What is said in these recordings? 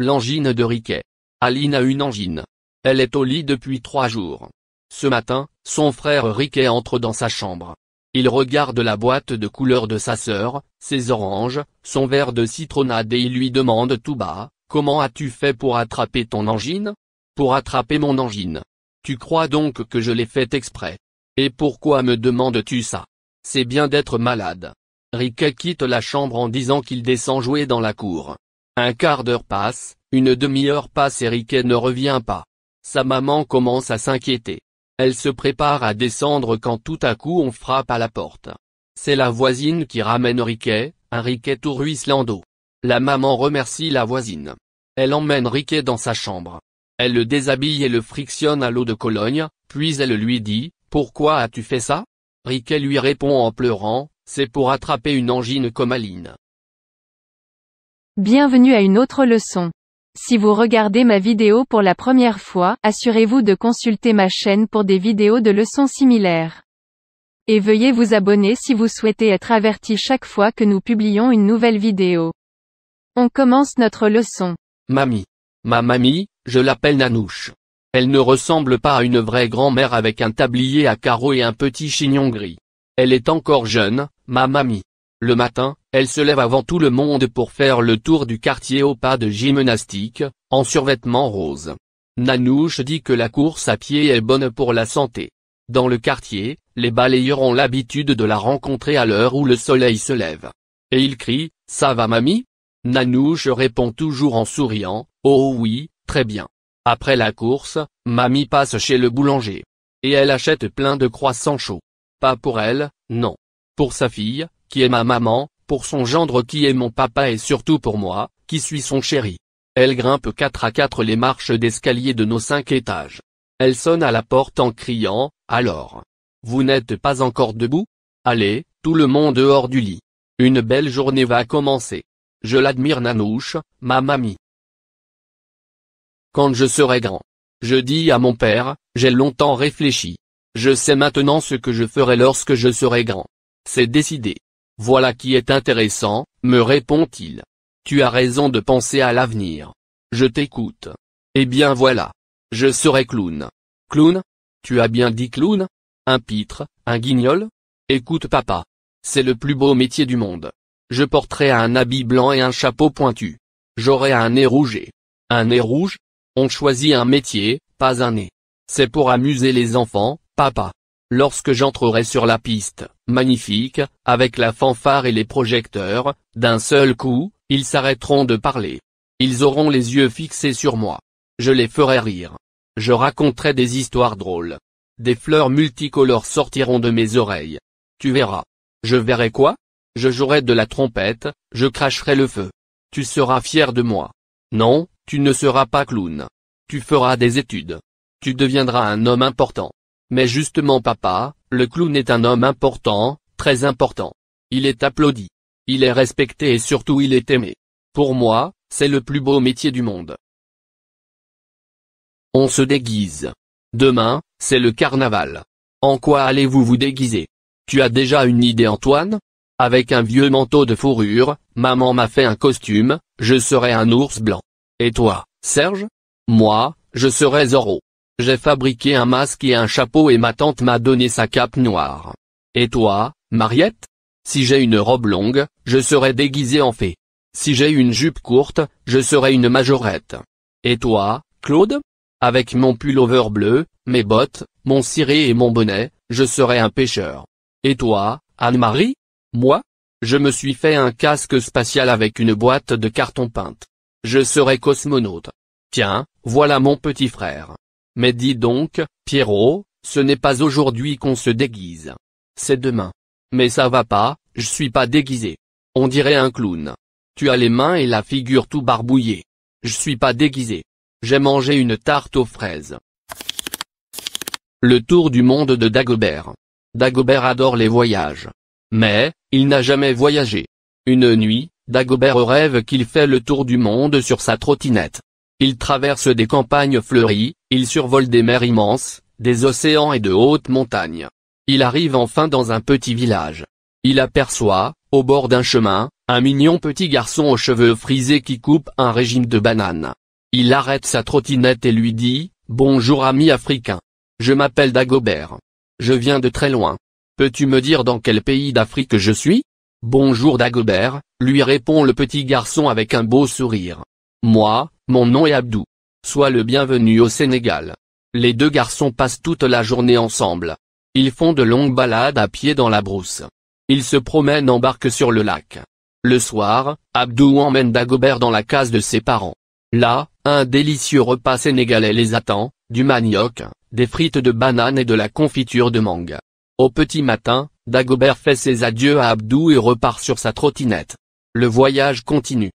L'angine de Riquet. Aline a une angine. Elle est au lit depuis 3 jours. Ce matin, son frère Riquet entre dans sa chambre. Il regarde la boîte de couleurs de sa sœur, ses oranges, son verre de citronnade et il lui demande tout bas, « Comment as-tu fait pour attraper ton angine ?»« Pour attraper mon angine. Tu crois donc que je l'ai fait exprès? Et pourquoi me demandes-tu ça? C'est bien d'être malade. » Riquet quitte la chambre en disant qu'il descend jouer dans la cour. Un quart d'heure passe, une demi-heure passe et Riquet ne revient pas. Sa maman commence à s'inquiéter. Elle se prépare à descendre quand tout à coup on frappe à la porte. C'est la voisine qui ramène Riquet, un Riquet tout ruisselant d'eau. La maman remercie la voisine. Elle emmène Riquet dans sa chambre. Elle le déshabille et le frictionne à l'eau de Cologne, puis elle lui dit, « Pourquoi as-tu fait ça ?» Riquet lui répond en pleurant, « C'est pour attraper une angine comme Aline. » Bienvenue à une autre leçon. Si vous regardez ma vidéo pour la première fois, assurez-vous de consulter ma chaîne pour des vidéos de leçons similaires. Et veuillez vous abonner si vous souhaitez être averti chaque fois que nous publions une nouvelle vidéo. On commence notre leçon. Mamie. Ma mamie, je l'appelle Nanouche. Elle ne ressemble pas à une vraie grand-mère avec un tablier à carreaux et un petit chignon gris. Elle est encore jeune, ma mamie. Le matin, elle se lève avant tout le monde pour faire le tour du quartier au pas de gymnastique, en survêtement rose. Nanouche dit que la course à pied est bonne pour la santé. Dans le quartier, les balayeurs ont l'habitude de la rencontrer à l'heure où le soleil se lève. Et ils crient, « Ça va mamie ?» Nanouche répond toujours en souriant, « Oh oui, très bien. » Après la course, mamie passe chez le boulanger. Et elle achète plein de croissants chauds. Pas pour elle, non. Pour sa fille, qui est ma maman, pour son gendre qui est mon papa et surtout pour moi, qui suis son chéri. Elle grimpe 4 à 4 les marches d'escalier de nos 5 étages. Elle sonne à la porte en criant, « Alors. Vous n'êtes pas encore debout? Allez, tout le monde dehors du lit. Une belle journée va commencer. » Je l'admire Nanouche, ma mamie. Quand je serai grand. Je dis à mon père, j'ai longtemps réfléchi. Je sais maintenant ce que je ferai lorsque je serai grand. C'est décidé. Voilà qui est intéressant, me répond-il. Tu as raison de penser à l'avenir. Je t'écoute. Eh bien voilà. Je serai clown. Clown? Tu as bien dit clown? Un pitre, un guignol? Écoute papa. C'est le plus beau métier du monde. Je porterai un habit blanc et un chapeau pointu. J'aurai un nez rouge. Un nez rouge? On choisit un métier, pas un nez. C'est pour amuser les enfants, papa. Lorsque j'entrerai sur la piste, magnifique, avec la fanfare et les projecteurs, d'un seul coup, ils s'arrêteront de parler. Ils auront les yeux fixés sur moi. Je les ferai rire. Je raconterai des histoires drôles. Des fleurs multicolores sortiront de mes oreilles. Tu verras. Je verrai quoi? Je jouerai de la trompette, je cracherai le feu. Tu seras fier de moi. Non, tu ne seras pas clown. Tu feras des études. Tu deviendras un homme important. Mais justement papa, le clown est un homme important, très important. Il est applaudi. Il est respecté et surtout il est aimé. Pour moi, c'est le plus beau métier du monde. On se déguise. Demain, c'est le carnaval. En quoi allez-vous vous déguiser? Tu as déjà une idée Antoine? Avec un vieux manteau de fourrure, maman m'a fait un costume, je serai un ours blanc. Et toi, Serge? Moi, je serai Zorro. J'ai fabriqué un masque et un chapeau et ma tante m'a donné sa cape noire. Et toi, Mariette? Si j'ai une robe longue, je serai déguisé en fée. Si j'ai une jupe courte, je serai une majorette. Et toi, Claude? Avec mon pullover bleu, mes bottes, mon ciré et mon bonnet, je serai un pêcheur. Et toi, Anne-Marie? Moi? Je me suis fait un casque spatial avec une boîte de carton peinte. Je serai cosmonaute. Tiens, voilà mon petit frère. Mais dis donc, Pierrot, ce n'est pas aujourd'hui qu'on se déguise. C'est demain. Mais ça va pas, je suis pas déguisé. On dirait un clown. Tu as les mains et la figure tout barbouillée. Je suis pas déguisé. J'ai mangé une tarte aux fraises. Le tour du monde de Dagobert. Dagobert adore les voyages. Mais, il n'a jamais voyagé. Une nuit, Dagobert rêve qu'il fait le tour du monde sur sa trottinette. Il traverse des campagnes fleuries, il survole des mers immenses, des océans et de hautes montagnes. Il arrive enfin dans un petit village. Il aperçoit, Au bord d'un chemin, un mignon petit garçon aux cheveux frisés qui coupe un régime de bananes. Il arrête sa trottinette et lui dit « Bonjour ami africain. Je m'appelle Dagobert. Je viens de très loin. Peux-tu me dire dans quel pays d'Afrique je suis ?» « Bonjour Dagobert », lui répond le petit garçon avec un beau sourire. « Moi, mon nom est Abdou. Sois le bienvenu au Sénégal. » Les deux garçons passent toute la journée ensemble. Ils font de longues balades à pied dans la brousse. Ils se promènent en barque sur le lac. Le soir, Abdou emmène Dagobert dans la case de ses parents. Là, un délicieux repas sénégalais les attend, du manioc, des frites de banane et de la confiture de mangue. Au petit matin, Dagobert fait ses adieux à Abdou et repart sur sa trottinette. Le voyage continue.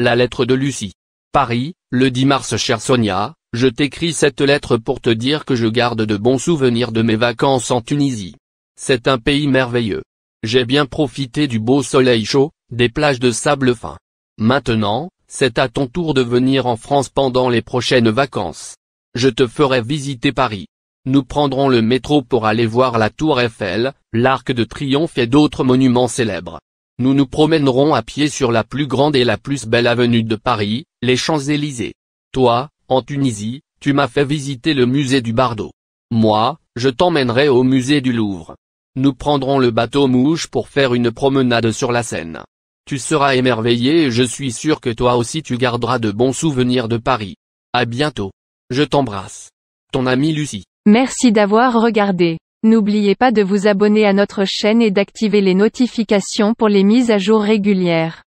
La lettre de Lucie. Paris, le 10 mars. Chère Sonia, je t'écris cette lettre pour te dire que je garde de bons souvenirs de mes vacances en Tunisie. C'est un pays merveilleux. J'ai bien profité du beau soleil chaud, des plages de sable fin. Maintenant, c'est à ton tour de venir en France pendant les prochaines vacances. Je te ferai visiter Paris. Nous prendrons le métro pour aller voir la Tour Eiffel, l'Arc de Triomphe et d'autres monuments célèbres. Nous nous promènerons à pied sur la plus grande et la plus belle avenue de Paris, les Champs-Élysées. Toi, en Tunisie, tu m'as fait visiter le musée du Bardo. Moi, je t'emmènerai au musée du Louvre. Nous prendrons le bateau Mouche pour faire une promenade sur la Seine. Tu seras émerveillé et je suis sûr que toi aussi tu garderas de bons souvenirs de Paris. À bientôt. Je t'embrasse. Ton ami Lucie. Merci d'avoir regardé. N'oubliez pas de vous abonner à notre chaîne et d'activer les notifications pour les mises à jour régulières.